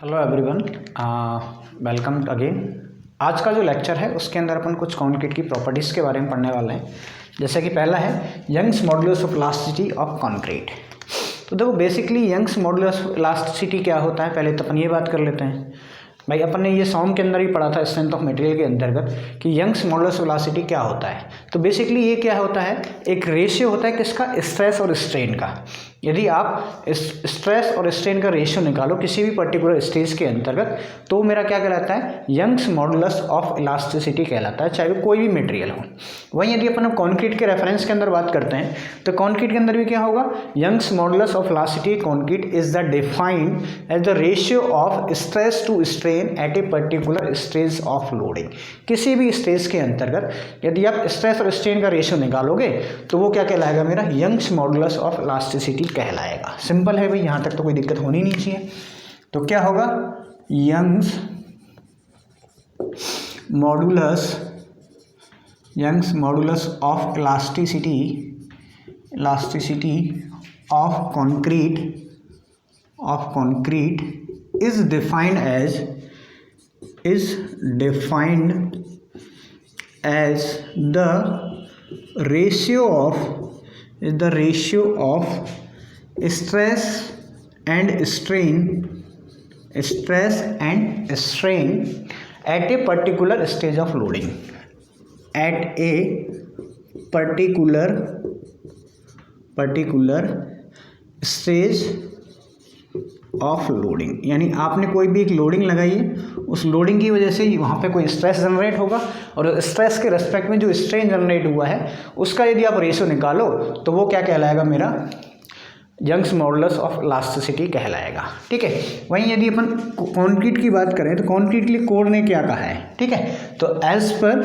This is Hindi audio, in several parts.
Hello everyone, welcome again. आज का जो लेक्चर है उसके अंदर अपन कुछ कॉन्क्रीट की प्रॉपर्टीज़ के बारे में पढ़ने वाले हैं। जैसे कि पहला है Young's modulus of elasticity of concrete. तो देखो basically Young's modulus of elasticity क्या होता है, पहले तो अपन ये बात कर लेते हैं। भाई अपन ने ये सॉम के अंदर ही पढ़ा था स्ट्रेंथ ऑफ मटेरियल के अंतर्गत कि यंग्स मॉडुलस ऑफ इलास्टिसिटी क्या होता है। तो बेसिकली ये क्या होता है, एक रेशियो होता है किसका, स्ट्रेस और स्ट्रेन का। यदि आप इस स्ट्रेस और स्ट्रेन का रेशियो निकालो किसी भी पर्टिकुलर स्टेज के अंतर्गत तो मेरा क्या कहलाता है, यंग्स मॉडुलस ऑफ इलास्टिसिटी कहलाता है, चाहे वो कोई भी मटेरियल हो। वहीं यदि अपन कॉन्क्रीट के रेफरेंस के अंदर बात करते हैं तो कॉन्क्रीट के अंदर भी क्या होगा, Young's modulus of elasticity concrete is the defined as the ratio of stress to strain at a particular stage of loading. किसी भी स्टेज के अंतर्गत यदि आप स्ट्रेस और स्ट्रेन का रेशियो निकालोगे तो वो क्या कहलाएगा, मेरा यंग्स मॉडुलस ऑफ इलास्टिसिटी कहलाएगा। सिंपल है भाई, यहाँ तक तो कोई दिक्कत होनी नहीं चाहिए। तो क्या होगा, Young's modulus of elasticity of concrete is defined as the ratio of stress and strain at a particular stage of loading, at a particular stage of loading. यानी आपने कोई भी एक लोडिंग लगाई है, उस लोडिंग की वजह से वहाँ पे कोई स्ट्रेस जनरेट होगा और स्ट्रेस के रेस्पेक्ट में जो स्ट्रेन जनरेट हुआ है उसका यदि आप रेशियो निकालो तो वो क्या कहलाएगा, मेरा यंग्स मॉडुलस ऑफ इलास्टिसिटी कहलाएगा। ठीक है। वहीं यदि अपन कॉन्क्रीट की बात करें तो कॉन्क्रीट के लिए कोड ने क्या कहा है, ठीक है, तो एज पर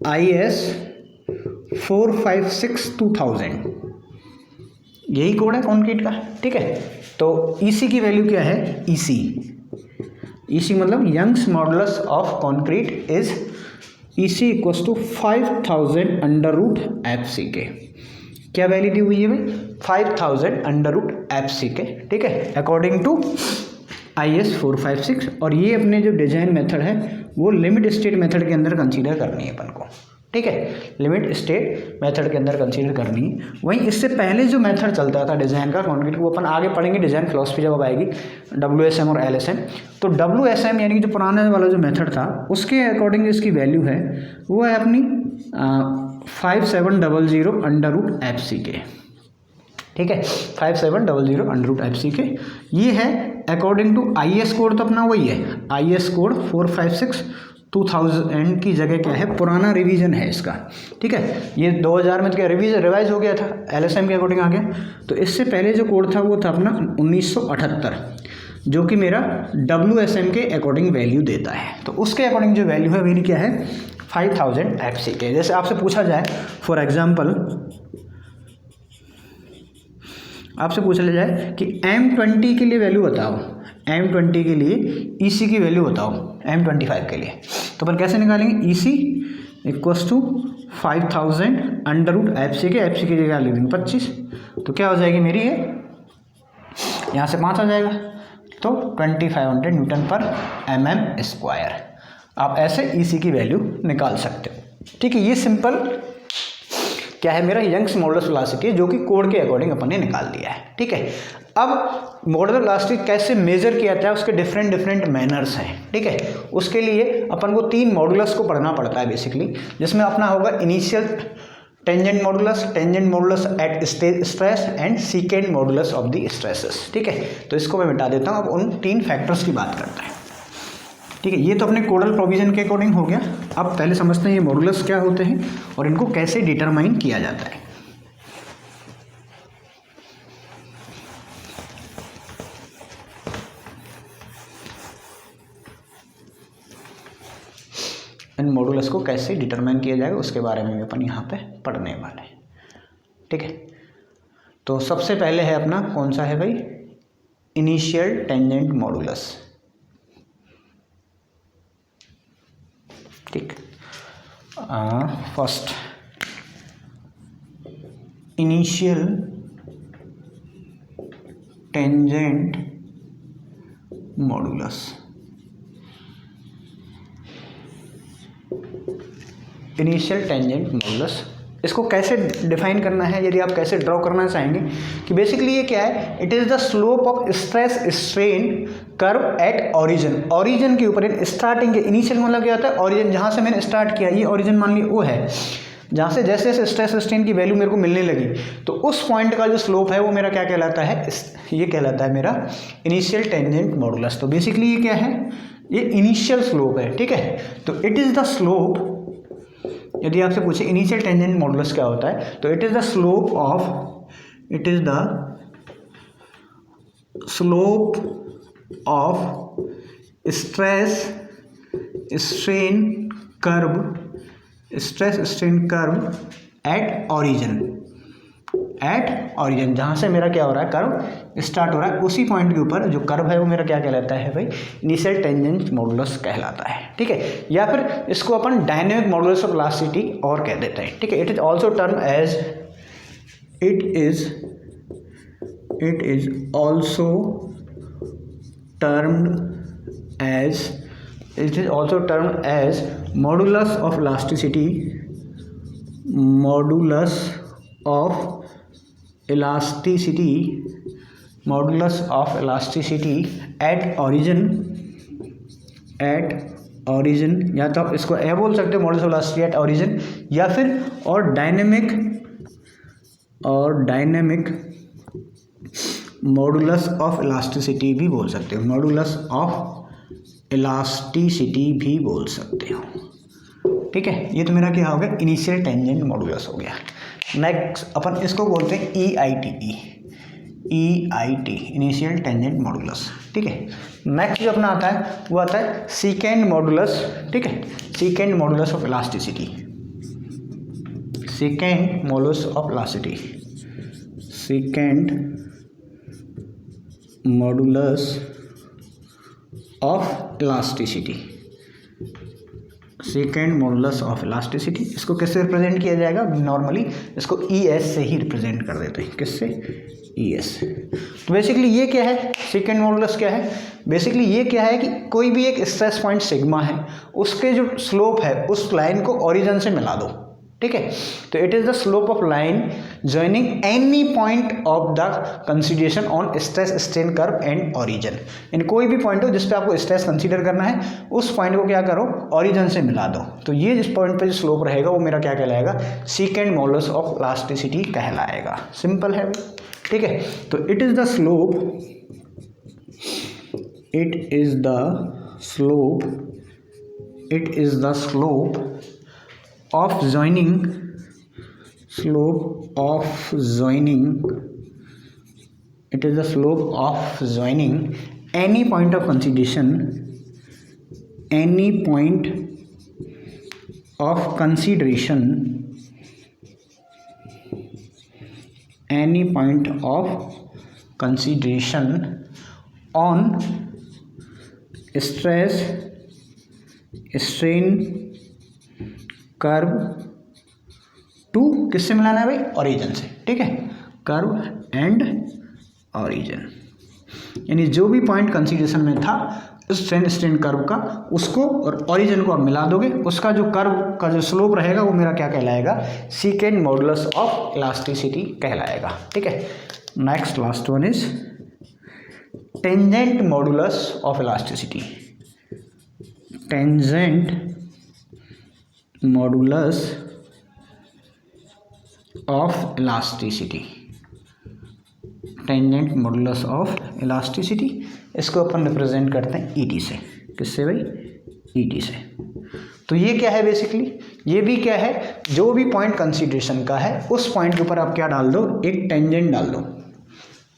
IS 456/2000 यही कोड है कॉन्क्रीट का। ठीक है। तो EC की वैल्यू क्या है, EC मतलब Young's modulus of concrete is EC equals to 5000 √FC क्या वैल्यू दी हुई है भाई, 5000 √FC ठीक है, अकॉर्डिंग टू IS 456। और ये अपने जो डिजाइन मेथड है वो लिमिट स्टेट मेथड के अंदर कंसीडर करनी है अपन को। ठीक है, लिमिट स्टेट मेथड के अंदर कंसीडर करनी है। वहीं इससे पहले जो मेथड चलता था डिज़ाइन का कॉन्क्रीट, वो अपन आगे पढ़ेंगे डिज़ाइन फिलॉसफी जब आएगी, WSM और LSM। तो WSM यानी कि जो पुराने वाला जो मेथड था उसके अकॉर्डिंग इसकी वैल्यू है वो है अपनी 5700 √FC ठीक है, 5700 √FC ये है अकॉर्डिंग टू IS कोड। तो अपना वही है, IS कोड 456/2000 की जगह क्या है, पुराना रिवीजन है इसका। ठीक है, ये 2000 में तो क्या रिवाइज हो गया था, LSM के अकॉर्डिंग आ गया। तो इससे पहले जो कोड था वो था अपना 1978 जो कि मेरा WSM के अकॉर्डिंग वैल्यू देता है। तो उसके अकॉर्डिंग जो वैल्यू है मेरी क्या है, 5000 FC जैसे आपसे पूछा जाए, फॉर एग्जाम्पल आपसे पूछा जाए कि M20 के लिए वैल्यू बताओ, M20 के लिए EC की वैल्यू बताओ, M25 के लिए, तो अपन कैसे निकालेंगे, EC equals to 5000 √FC FC की जगह लिखेंगे 25, तो क्या हो जाएगी मेरी है, यहाँ से 5 आ जाएगा तो 2500 Nm²। आप ऐसे EC की वैल्यू निकाल सकते हो। ठीक है, ये सिंपल क्या है, मेरा यंग्स मॉडुलस इलास्टिसिटी जो कि कोड के अकॉर्डिंग अपन ने निकाल दिया है। ठीक है, अब मॉडुलस इलास्टिसिटी कैसे मेजर किया जाता है, उसके डिफरेंट मैनर्स हैं। ठीक है, उसके लिए अपन को 3 मॉडुलस को पढ़ना पड़ता है बेसिकली, जिसमें अपना होगा initial tangent modulus at stress and secant modulus of the stresses. ठीक है, तो इसको मैं मिटा देता हूँ, अब उन 3 फैक्टर्स की बात करते हैं। ठीक है, ये तो अपने कोडल प्रोविजन के अकॉर्डिंग हो गया। अब पहले समझते हैं ये मॉडुलस क्या होते हैं और इनको कैसे डिटरमाइन किया जाता है। इन मॉडुलस को कैसे डिटरमाइन किया जाएगा उसके बारे में भी अपन यहाँ पे पढ़ने वाले हैं। ठीक है, तो सबसे पहले है अपना कौन सा है भाई, इनिशियल टेंजेंट मॉडुलस। ठीक, first initial tangent modulus, initial tangent modulus. इसको कैसे डिफाइन करना है, यदि आप कैसे ड्रॉ करना चाहेंगे कि बेसिकली ये क्या है, it is the slope of stress strain curve at origin. Origin के ऊपर स्टार्टिंग के, इनिशियल मतलब क्या होता है, ऑरिजिन जहाँ से मैंने स्टार्ट किया, ये ऑरिजिन मान ली वो है, जहाँ से जैसे जैसे स्ट्रेस स्ट्रेन की वैल्यू मेरे को मिलने लगी, तो उस पॉइंट का जो स्लोप है वो मेरा क्या कहलाता है, ये कहलाता है मेरा इनिशियल टेंजेंट मॉडुलस। तो बेसिकली ये क्या है, ये इनिशियल स्लोप है, ठीक है। तो इट इज़ द स्लोप, यदि आपसे पूछे इनिशियल टेंजेंट मॉडुलस क्या होता है, तो it is the slope of, it is the slope of stress strain curve, stress strain curve at origin, at origin, जहाँ से मेरा क्या हो रहा है, कर्व स्टार्ट हो रहा है, उसी पॉइंट के ऊपर जो कर्व है वो मेरा क्या कहलाता है भाई, इनिशियल टेंजेंट मॉडुलस कहलाता है, ठीक है। या फिर इसको अपन डायनेमिक मॉडुलस ऑफ इलास्टिसिटी और कह देते हैं, ठीक है। It is also term as, it is also termed as, it is also termed as modulus of elasticity, modulus of elasticity, modulus of elasticity at origin, at origin, या तो आप इसको ए बोल सकते हो modulus of elasticity at origin, या फिर और डायनेमिक मॉडुलस ऑफ इलास्टिसिटी भी बोल सकते हो, मॉडुलस ऑफ इलास्टिसिटी भी बोल सकते हो, ठीक है। ये तो मेरा क्या हो गया, इनिशियल टेंजेंट मॉडुलस हो गया। नेक्स्ट अपन इसको बोलते हैं EIT, इनिशियल टेंजेंट मॉडुलस, ठीक है। नेक्स्ट जो अपना आता है वो आता है सीकेंड मॉडुलस, ठीक है, सीकेंड modulus of elasticity, सीकेंड modulus of elasticity, सीकेंड modulus of elasticity, second modulus of elasticity. इसको किससे रिप्रेजेंट किया जाएगा, नॉर्मली इसको ES से ही रिप्रेजेंट कर देते हैं, किससे, ES। तो बेसिकली ये क्या है, सेकेंड मॉडुलस क्या है, बेसिकली ये क्या है कि कोई भी एक स्ट्रेस पॉइंट सिग्मा है, उसके जो स्लोप है उस लाइन को ओरिजिन से मिला दो, ठीक है। तो it is the slope of line joining any point of the consideration on stress strain curve and origin. इन कोई भी पॉइंट हो जिस पे आपको स्ट्रेस कंसीडर करना है, उस पॉइंट को क्या करो, ऑरिजिन से मिला दो। तो ये जिस पॉइंट पे जो स्लोप रहेगा वो मेरा क्या कहलाएगा, सीकेंड मॉडुलस ऑफ इलास्टिसिटी कहलाएगा। सिंपल है, ठीक है। तो it is the slope, it is the slope, it is the slope of joining, slope of joining, it is the slope of joining any point of consideration, any point of consideration, any point of consideration on stress strain curve to, किससे मिलाना है भाई, ऑरिजिन से, ठीक है, कर्व एंड ऑरिजिन, यानी जो भी पॉइंट कंसीडरेशन में था उस स्ट्रेन स्ट्रेन कर्व का, उसको और ऑरिजिन को आप मिला दोगे, उसका जो कर्व का जो स्लोप रहेगा वो मेरा क्या कहलाएगा, सीकेंड मॉडुलस ऑफ इलास्टिसिटी कहलाएगा, ठीक है। Next last one is tangent modulus of elasticity, tangent modulus of elasticity, tangent modulus of elasticity, इसको अपन रिप्रेजेंट करते हैं ET से, किससे भाई, ET से। तो ये क्या है, बेसिकली ये भी क्या है, जो भी पॉइंट कंसीडरेशन का है उस पॉइंट के ऊपर आप क्या डाल दो, एक टेंजेंट डाल दो,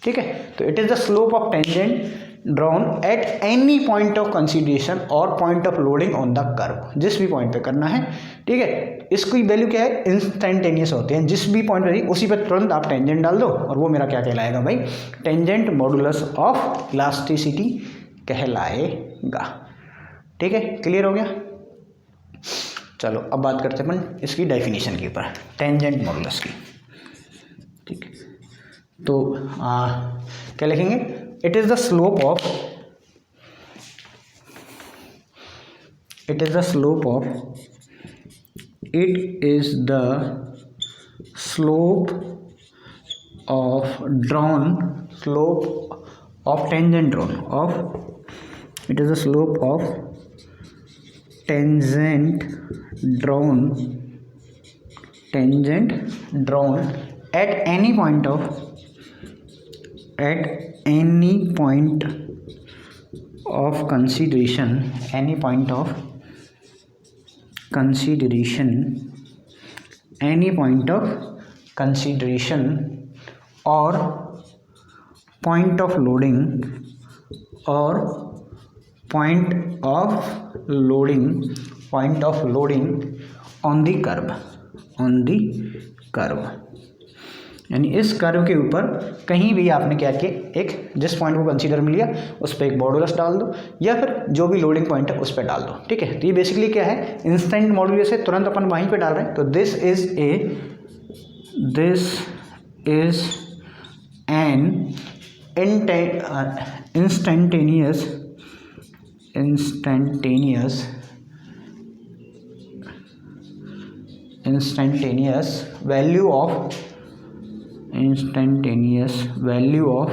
ठीक है। तो it is the slope of tangent drawn at any point of consideration और point of loading on the curve, जिस भी पॉइंट पे करना है, ठीक है। इसकी वैल्यू क्या है, इंस्टेंटेनियस होते हैं, जिस भी पॉइंट पे उसी पर तुरंत आप टेंजेंट डाल दो और वो मेरा क्या कहलाएगा भाई, टेंजेंट मॉडुलस ऑफ इलास्टिसिटी कहलाएगा, ठीक है। क्लियर हो गया। चलो अब बात करते हैं अपन इसकी डेफिनेशन के ऊपर, टेंजेंट मॉडुलस की, ठीक है। तो क्या लिखेंगे, it is the slope of it is the slope of tangent drawn at any point of consideration or point of loading on the curve यानी इस कर्व के ऊपर कहीं भी आपने क्या किया, एक जिस पॉइंट को कंसीडर में लिया उस पर एक मॉडुलस डाल दो या फिर जो भी लोडिंग पॉइंट है उस पर डाल दो। ठीक है, तो ये बेसिकली क्या है, इंस्टेंट मॉडुलस है, तुरंत अपन वहीं पे डाल रहे हैं। तो this is an instantaneous value of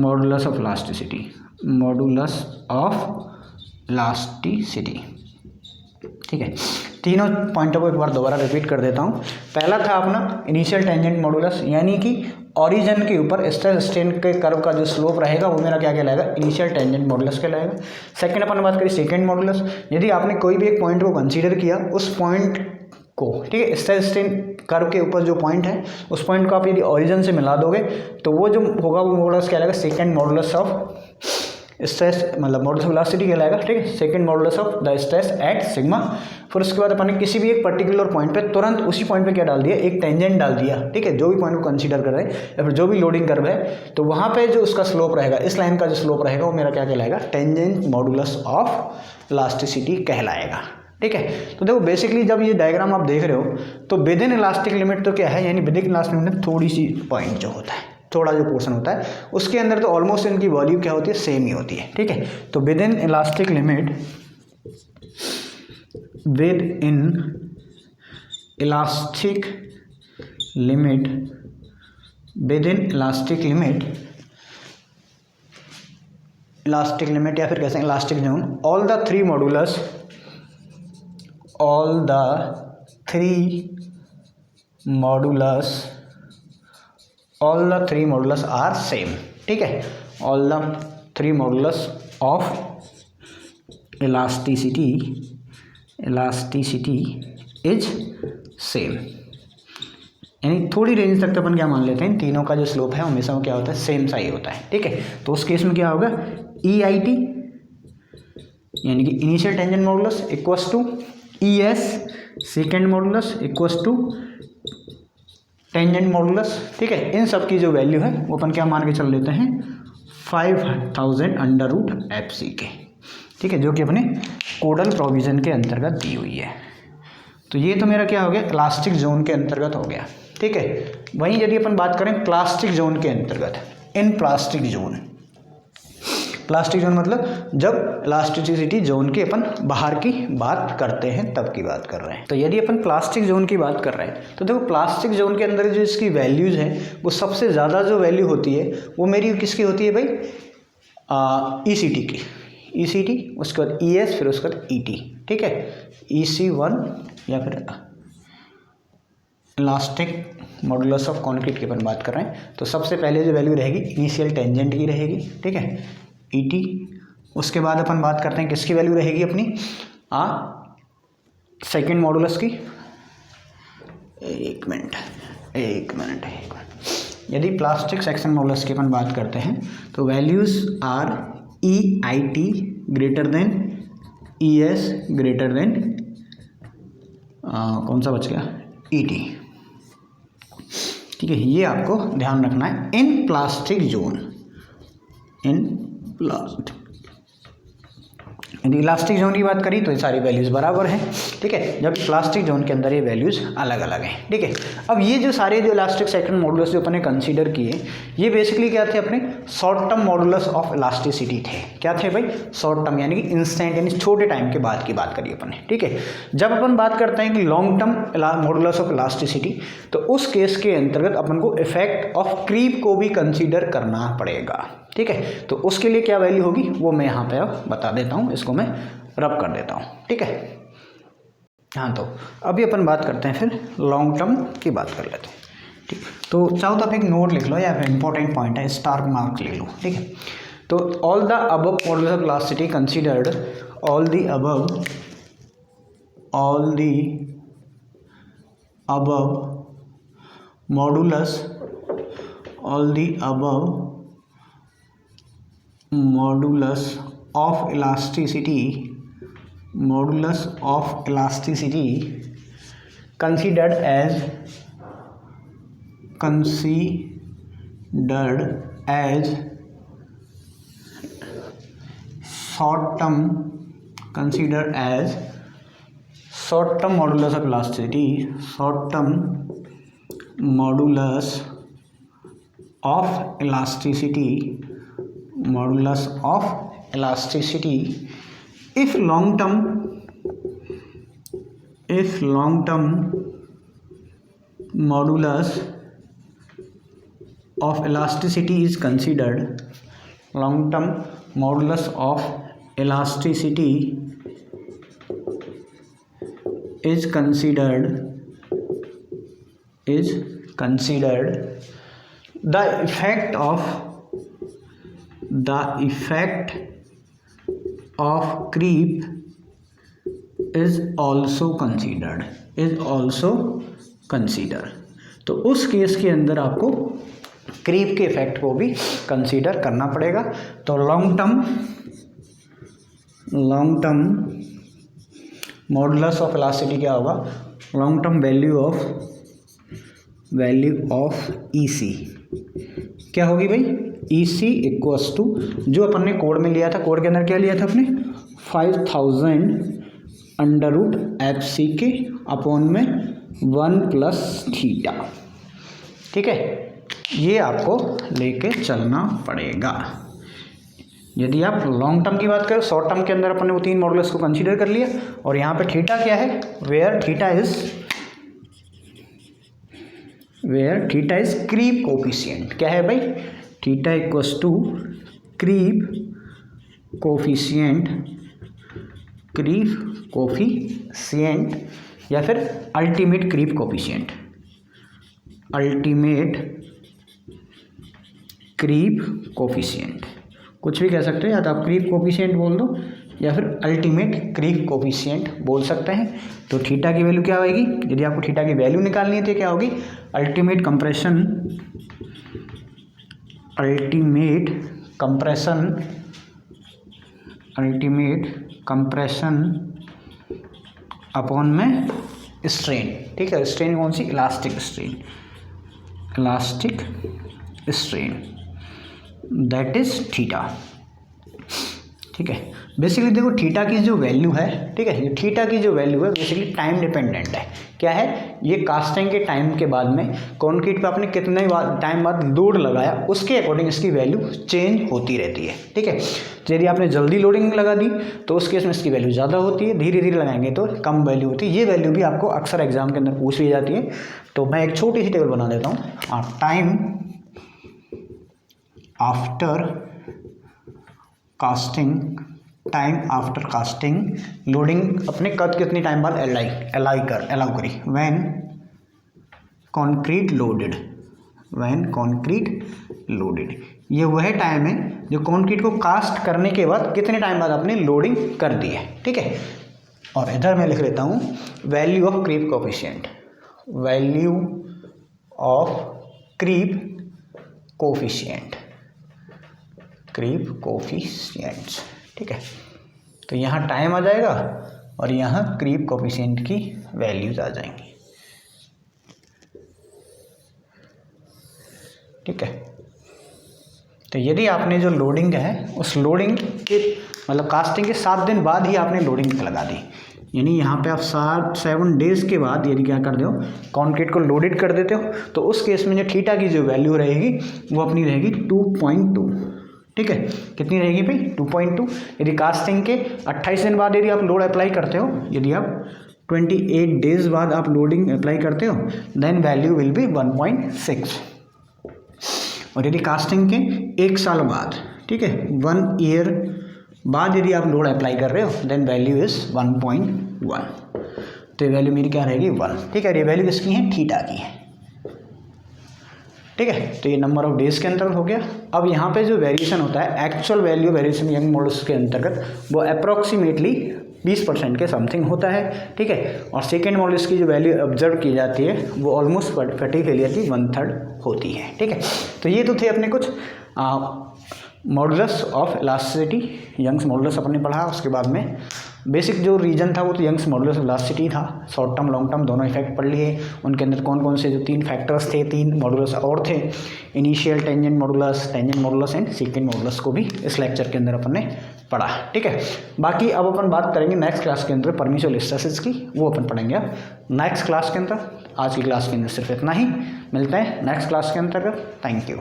modulus of elasticity। ठीक है, तीनों पॉइंटों को एक बार दोबारा रिपीट कर देता हूँ। पहला था अपना इनिशियल टेंजेंट मॉडुलस, यानी कि ओरिजिन के ऊपर स्ट्रेस स्ट्रेन के कर्व का जो स्लोप रहेगा वो मेरा क्या कहलाएगा, इनिशियल टेंजेंट मॉडुलस कहलाएगा। सेकंड अपन बात करें सेकंड मॉडुलस, यदि आपने कोई भी एक पॉइंट को कंसीडर किया, उस पॉइंट को, ठीक है, स्ट्रेस स्ट्रेन कर्व के ऊपर जो पॉइंट है उस पॉइंट को आप यदि ओरिजिन से मिला दोगे तो वो जो होगा वो मॉडुलस कहलाएगा सेकंड मॉडुलस ऑफ स्ट्रेस, मतलब मॉडुलस ऑफ वेलोसिटी कहलाएगा। ठीक है, second modulus of the stress eight sigma. फिर उसके बाद अपन ने किसी भी एक पर्टिकुलर पॉइंट पे तुरंत उसी पॉइंट पे क्या डाल दिया, एक टेंजेंट डाल दिया। ठीक है, जो भी पॉइंट को कंसीडर कर रहे हैं या फिर जो भी लोडिंग कर्व है, तो वहाँ पे जो उसका स्लोप रहेगा, इस लाइन का जो स्लोप रहेगा वो मेरा क्या कहलाएगा, टेंजेंट मॉडुलस ऑफ इलास्टिसिटी कहलाएगा। ठीक है, तो देखो बेसिकली जब ये डायग्राम आप देख रहे हो तो विद इन इलास्टिक लिमिट तो क्या है, यानी विद इन इलास्टिक लिमिट थोड़ी सी पॉइंट जो होता है, थोड़ा जो पोर्शन होता है उसके अंदर तो ऑलमोस्ट इनकी वैल्यू क्या होती है, सेम ही होती है। ठीक है, तो विद इन इलास्टिक लिमिट या फिर कैसे elastic zone, all the three modulus are same. ठीक है, all the three modulus of elasticity is same, यानी थोड़ी रेंज तक तो अपन क्या मान लेते हैं, तीनों का जो स्लोप है हमेशा वो क्या होता है, सेम सा ही होता है। ठीक है, तो उस केस में क्या होगा, EIT यानी कि initial tangent modulus equals to ES secant modulus equals to tangent modulus. ठीक है, इन सब की जो वैल्यू है वो अपन क्या मान के चल लेते हैं, 5000√FC। ठीक है, जो कि अपने कोडल प्रोविज़न के अंतर्गत दी हुई है। तो ये तो मेरा क्या हो गया, इलास्टिक जोन के अंतर्गत हो गया। ठीक है, वहीं यदि अपन बात करें प्लास्टिक जोन के अंतर्गत, इन प्लास्टिक जोन मतलब जब इलास्टिसिटी जोन के अपन बाहर की बात करते हैं तब की बात कर रहे हैं। तो यदि अपन प्लास्टिक जोन की बात कर रहे हैं तो देखो प्लास्टिक जोन के अंदर जो इसकी वैल्यूज़ हैं वो सबसे ज़्यादा जो वैल्यू होती है वो मेरी किसकी होती है भाई, ECT की, ECT, उसके बाद ES, फिर उसके बाद ET। ठीक है, EC1 या फिर इलास्टिक मॉडुलस ऑफ कॉन्क्रीट की अपन बात कर रहे हैं, तो सबसे पहले जो वैल्यू रहेगी इनिशियल टेंजेंट की रहेगी। ठीक है, ET। उसके बाद अपन बात करते हैं किसकी वैल्यू रहेगी अपनी, सेकेंड मॉडुलस की। एक मिनट। यदि प्लास्टिक सेक्शन मॉडुलस की अपन बात करते हैं तो values are EIT greater than ES greater than कौन सा बच गया, ET। ठीक है, ये आपको ध्यान रखना है इन प्लास्टिक जोन, यदि इलास्टिक जोन की बात करी तो ये सारी वैल्यूज़ बराबर हैं, ठीक है, जबकि प्लास्टिक जोन के अंदर ये वैल्यूज़ अलग अलग हैं, ठीक है। अब ये जो सारे जो इलास्टिक सेकंड मॉडुलस जो अपने कंसीडर किए, ये बेसिकली क्या थे, अपने short term modulus of elasticity थे। क्या थे भाई? शॉर्ट टर्म, यानी कि इंस्टेंट, यानी छोटे टाइम के बाद की बात करी अपन ने, ठीक है। जब अपन बात करते हैं कि long term modulus of elasticity, तो उस केस के अंतर्गत अपन को इफेक्ट ऑफ क्रीप को भी कंसीडर करना पड़ेगा, ठीक है। तो उसके लिए क्या वैल्यू होगी वो मैं यहाँ पे अब बता देता हूँ, इसको मैं रब कर देता हूँ, ठीक है। हाँ, तो अभी अपन बात करते हैं फिर लॉन्ग टर्म की बात कर लेते हैं, ठीक। तो चाहो तो आप एक नोट लिख लो या फिर इंपॉर्टेंट पॉइंट है स्टार मार्क ले लो, ठीक है। तो all the above modulus of elasticity considered, all the above modulus, all the above modulus of elasticity considered as short term modulus of elasticity, short term modulus of elasticity if long term modulus of elasticity is considered, long term modulus of elasticity is considered the effect of creep is also considered। तो उस केस के अंदर आपको क्रीप के इफेक्ट को भी कंसीडर करना पड़ेगा। तो long term modulus of elasticity क्या होगा? Long term value of EC क्या होगी भाई? EC इक्वल्स टू, जो अपन ने कोड में लिया था, कोड के अंदर क्या लिया था अपने, 5000 √FC के अपॉन में 1+θ, ठीक है। ये आपको लेके चलना पड़ेगा। यदि आप लॉन्ग टर्म की बात करें, शॉर्ट टर्म के अंदर अपन ने वो 3 मॉडुलस को कंसीडर कर लिया, और यहाँ पे थीटा क्या है, where theta is creep coefficient. क्या है भाई? Theta equals to creep coefficient या फिर अल्टीमेट क्रीप कोफिशिएंट, कुछ भी कह सकते हो, या तो आप क्रीप कोफिशिएंट बोल दो या फिर अल्टीमेट क्रीप कोफिशिएंट बोल सकते हैं। तो थीटा की वैल्यू क्या होगी? यदि आपको थीटा की वैल्यू निकालनी है तो क्या होगी? अल्टीमेट कंप्रेशन अपॉन में स्ट्रेन, ठीक है। स्ट्रेन कौन सी? Elastic strain, that is theta, ठीक है। बेसिकली देखो थीटा की जो वैल्यू है, ठीक है, ये थीटा की जो वैल्यू है बेसिकली टाइम डिपेंडेंट है। क्या है? ये कास्टिंग के टाइम के बाद में कंक्रीट पे आपने कितने टाइम बाद लोड लगाया, उसके अकॉर्डिंग इसकी वैल्यू चेंज होती रहती है, ठीक है। तो यदि आपने जल्दी लोडिंग लगा दी तो उस केस में इसकी वैल्यू ज़्यादा होती है, धीरे धीरे लगाएंगे तो कम वैल्यू होती है। ये वैल्यू भी आपको अक्सर एग्जाम के अंदर पूछ ली जाती है। तो मैं एक छोटी सी टेबल बना देता हूँ, टाइम आफ्टर कास्टिंग लोडिंग अपने कद कितनी टाइम बाद अलाउ करी, व्हेन कॉन्क्रीट लोडेड। ये वह टाइम है जो कॉन्क्रीट को कास्ट करने के बाद कितने टाइम बाद आपने लोडिंग कर दी है, ठीक है। और इधर मैं लिख लेता हूँ वैल्यू ऑफ क्रीप कोफिशिएंट्स, ठीक है। तो यहाँ टाइम आ जाएगा और यहाँ क्रीप कोफिशिएंट की वैल्यूज आ जाएंगी, ठीक है। तो यदि आपने जो लोडिंग है उस लोडिंग के मतलब कास्टिंग के 7 दिन बाद ही आपने लोडिंग लगा दी, यानी यहाँ पे आप 7 डेज़ के बाद यदि क्या कर दो कॉन्क्रीट को लोडेड कर देते हो, तो उस केस में जो थीटा की जो वैल्यू रहेगी वो अपनी रहेगी 2.2। ठीक है, कितनी रहेगी भाई 2.2। यदि कास्टिंग के 28 दिन बाद यदि आप लोड अप्लाई करते हो, यदि आप 28 डेज बाद आप लोडिंग अप्लाई करते हो, देन वैल्यू विल बी 1.6। और यदि कास्टिंग के 1 साल बाद, ठीक है 1 ईयर बाद यदि आप लोड अप्लाई कर रहे हो, देन वैल्यू इज़ 1.1। तो ये वैल्यू मेरी क्या रहेगी 1। ठीक है, ये वैल्यू किसकी है थीटा की है। ठीक है, तो ये नंबर ऑफ डेज के अंतर्गत हो गया। अब यहाँ पे जो वेरिएशन होता है actual value variation young models के अंतर्गत वो अप्रॉक्सीमेटली 20% के समथिंग होता है। ठीक है, और सेकेंड मॉडल्स की जो वैल्यू ऑब्जर्व की जाती है वो ऑलमोस्ट फैटिग फेलियर की 1/3 होती है। ठीक है, तो ये तो थे अपने कुछ modulus of elasticity, Young's modulus अपने पढ़ा। उसके बाद में बेसिक जो रीजन था वो तो यंग्स मॉडुलस ऑफ इलास्टिसिटी था। शॉर्ट टर्म लॉन्ग टर्म दोनों इफेक्ट पढ़ लिए। उनके अंदर कौन कौन से जो 3 फैक्टर्स थे, 3 मॉडुलस और थे, initial tangent modulus and secant modulus को भी इस लेक्चर के अंदर अपन ने पढ़ा। ठीक है, बाकी अब अपन बात करेंगे नेक्स्ट क्लास के अंदर परमिसिबल स्ट्रेसेस की, वो अपन पढ़ेंगे अब नेक्स्ट क्लास के अंदर। आज की क्लास के अंदर सिर्फ इतना ही, मिलते हैं नेक्स्ट क्लास के अंतर्गत। Thank you.